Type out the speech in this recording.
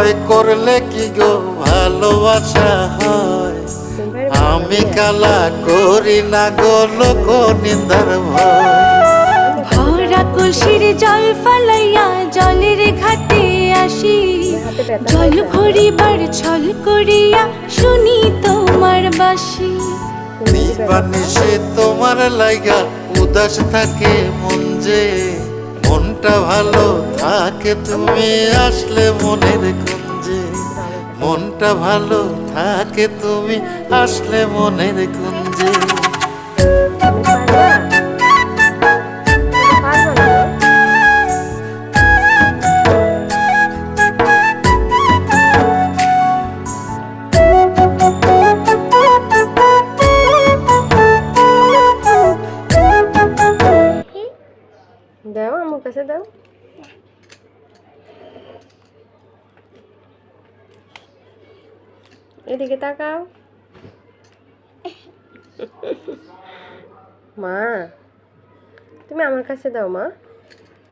ভয় করলে কি গো ভালোবাসা হয়? আমি কালা করি না গো লোক নিন্দার ভয়। ভরা কলসির জল ফালাইয়া জলের ঘাটে আসি, জল ভরিবার ছল করিয়া শুনি তোমার বাঁশি। নিবানিসে তোমার লাইগা উদাস থাকে মন যে, মনটা ভালো থাকে তুমি আসলে মনের কুঞ্জে। মনটা ভালো থাকে তুমি আসলে মনের কুঞ্জে। দাও আমার কাছে দাও। এদিকে তাকাও। মা তুমি আমার কাছে দাও মা।